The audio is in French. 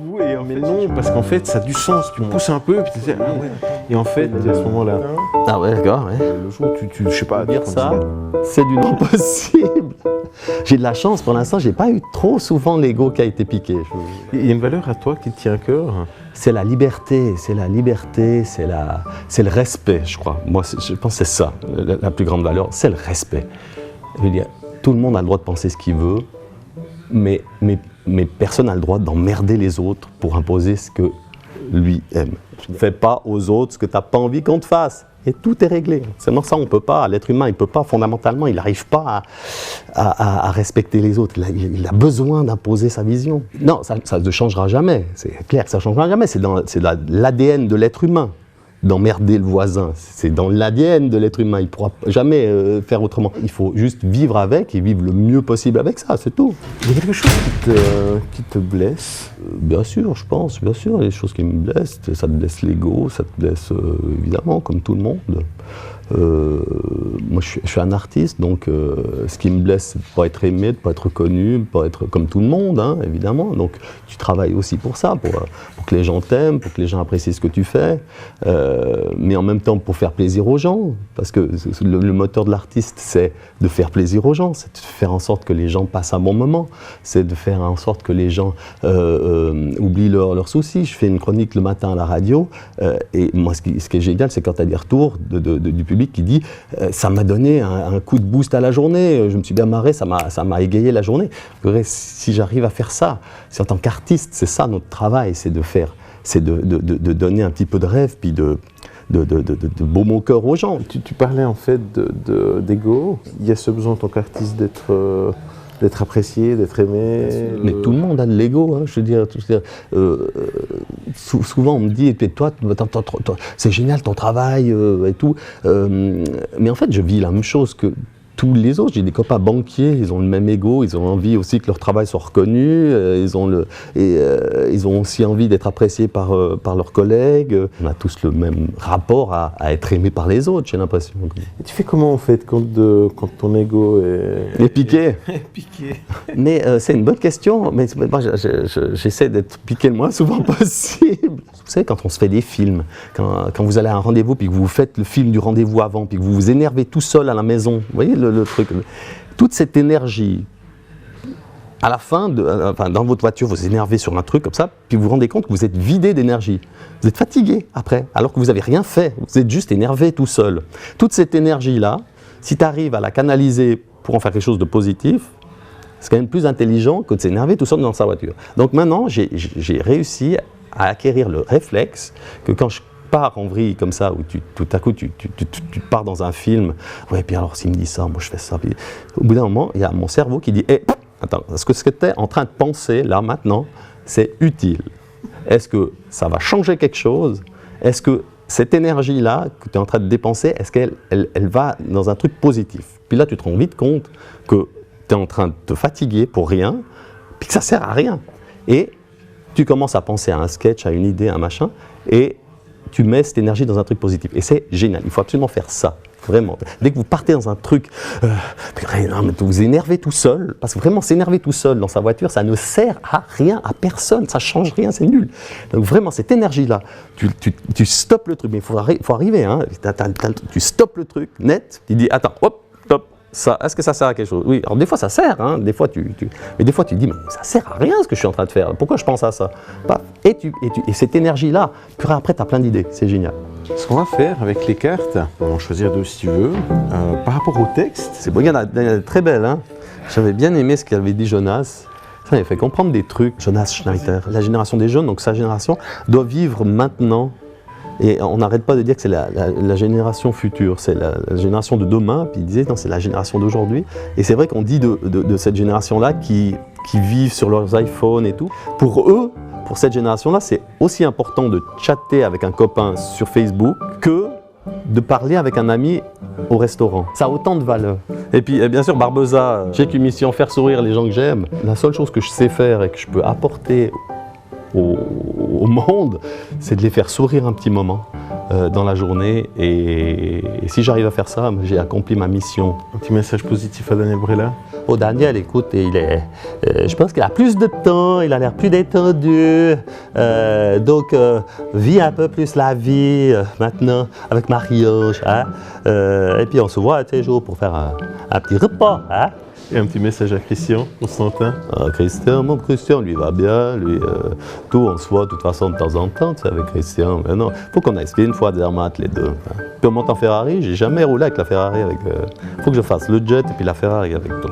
vous et en fait non, parce qu'en fait ça a du sens, tu me pousses un peu, puis tu dis, ah ouais. Et en fait, à ce moment-là, Ah ouais, d'accord, ouais. le jour où je sais pas, Dire ça, c'est du non possible. J'ai de la chance, pour l'instant, j'ai pas eu trop souvent l'ego qui a été piqué. il y a une valeur à toi qui te tient à cœur. C'est la liberté, c'est le respect, je crois. Moi, je pense que c'est ça, la plus grande valeur, c'est le respect. Je veux dire, tout le monde a le droit de penser ce qu'il veut, mais personne n'a le droit d'emmerder les autres pour imposer ce que lui aime. Ne fais pas aux autres ce que tu n'as pas envie qu'on te fasse. Et tout est réglé. Seulement ça, on ne peut pas. L'être humain, il ne peut pas, fondamentalement, il n'arrive pas à respecter les autres. Il a besoin d'imposer sa vision. Non, ça ne changera jamais. C'est clair que ça ne changera jamais. C'est l'ADN de l'être humain d'emmerder le voisin. C'est dans l'ADN de l'être humain. Il ne pourra jamais faire autrement. Il faut juste vivre avec et vivre le mieux possible avec ça, c'est tout. Il y a quelque chose qui te blesse? Bien sûr, je pense, bien sûr. Les choses qui me blessent, ça te blesse l'ego, ça te blesse évidemment, comme tout le monde. Moi, je suis un artiste, donc ce qui me blesse, c'est de ne pas être aimé, de ne pas être reconnu, de ne pas être comme tout le monde, hein, évidemment. Donc, tu travailles aussi pour ça, pour que les gens t'aiment, pour que les gens apprécient ce que tu fais, mais en même temps pour faire plaisir aux gens, parce que le moteur de l'artiste, c'est de faire plaisir aux gens, c'est de faire en sorte que les gens passent un bon moment, c'est de faire en sorte que les gens oublient leurs soucis. Je fais une chronique le matin à la radio, et moi, ce qui est génial, c'est quand tu as des retours du public qui dit ça m'a donné un coup de boost à la journée, je me suis bien marré, ça m'a égayé la journée. Si j'arrive à faire ça, si en tant qu'artiste, c'est ça notre travail, c'est de donner un petit peu de rêve, puis de baume au cœur aux gens. Tu parlais en fait d'ego. Il y a ce besoin en tant qu'artiste d'être apprécié, d'être aimé. Mais tout le monde a de l'ego, hein, je veux dire. Souvent on me dit, toi, c'est génial ton travail et tout. Mais en fait, je vis la même chose que tous les autres. J'ai des copains banquiers, ils ont le même ego, ils ont envie aussi que leur travail soit reconnu, ils ont aussi envie d'être appréciés par leurs collègues. On a tous le même rapport à être aimé par les autres, j'ai l'impression. Et tu fais comment en fait quand ton ego est piqué? Piqué. Mais c'est une bonne question, mais moi j'essaie d'être piqué le moins souvent possible. Vous savez, quand on se fait des films, quand vous allez à un rendez-vous, puis que vous faites le film du rendez-vous avant, puis que vous vous énervez tout seul à la maison, vous voyez le truc, toute cette énergie, à la fin, dans votre voiture, vous vous énervez sur un truc comme ça, puis vous vous rendez compte que vous êtes vidé d'énergie. Vous êtes fatigué après, alors que vous n'avez rien fait, vous êtes juste énervé tout seul. Toute cette énergie-là, si tu arrives à la canaliser pour en faire quelque chose de positif, c'est quand même plus intelligent que de s'énerver tout seul dans sa voiture. Donc maintenant, j'ai réussi à acquérir le réflexe que quand je pars en vrille comme ça, où tout à coup tu pars dans un film, ouais, puis alors s'il me dit ça, moi je fais ça. Puis, au bout d'un moment, il y a mon cerveau qui dit, attends, est-ce que ce que tu es en train de penser là maintenant, c'est utile? Est-ce que ça va changer quelque chose? Est-ce que cette énergie-là que tu es en train de dépenser, est-ce qu'elle va dans un truc positif? Puis là, tu te rends vite compte que tu es en train de te fatiguer pour rien, puis que ça sert à rien. Et tu commences à penser à un sketch, à une idée, à un machin, et tu mets cette énergie dans un truc positif. Et c'est génial, il faut absolument faire ça, vraiment. Dès que vous partez dans un truc, vous vous énervez tout seul, parce que vraiment s'énerver tout seul dans sa voiture, ça ne sert à rien, à personne, ça ne change rien, c'est nul. Donc vraiment, cette énergie-là, tu stoppes le truc, mais il faut arriver, hein, tu stoppes le truc, net, tu dis, attends, hop, stop. Ça, est-ce que ça sert à quelque chose? Oui, alors des fois ça sert, hein, des fois mais des fois tu dis, mais ça sert à rien ce que je suis en train de faire, pourquoi je pense à ça? Et cette énergie-là, puis après tu as plein d'idées, c'est génial. Ce qu'on va faire avec les cartes, on va en choisir deux si tu veux, par rapport au texte. C'est bon, il y en a très belle, hein. J'avais bien aimé ce qu'avait dit Jonas. Ça m'a fait comprendre des trucs. Jonas Schneider, la génération des jeunes, donc sa génération, doit vivre maintenant. Et on n'arrête pas de dire que c'est la génération future, c'est la génération de demain, puis il disait non, c'est la génération d'aujourd'hui. Et c'est vrai qu'on dit de cette génération-là qui vivent sur leurs iPhones et tout. Pour eux, pour cette génération-là, c'est aussi important de chatter avec un copain sur Facebook que de parler avec un ami au restaurant. Ça a autant de valeur. Et puis bien sûr, Barbeza, j'ai qu'une mission, faire sourire les gens que j'aime. La seule chose que je sais faire et que je peux apporter au monde, c'est de les faire sourire un petit moment. dans la journée. Et si j'arrive à faire ça, j'ai accompli ma mission. Un petit message positif à Daniel Brella. Oh Daniel, écoute, je pense qu'il a plus de temps, il a l'air plus détendu. Donc, vis un peu plus la vie maintenant avec Marie-Ange. Hein? Et puis on se voit un jour pour faire un petit repas. Hein? Et un petit message à Christian, Constantin. Mon Christian, lui va bien, tout, on se voit de toute façon de temps en temps, tu sais, avec Christian. Mais non, faut qu'on aille skier une fois Zermatt les deux. Hein. Puis on monte en Ferrari, j'ai jamais roulé avec la Ferrari. Faut que je fasse le jet et puis la Ferrari avec toi.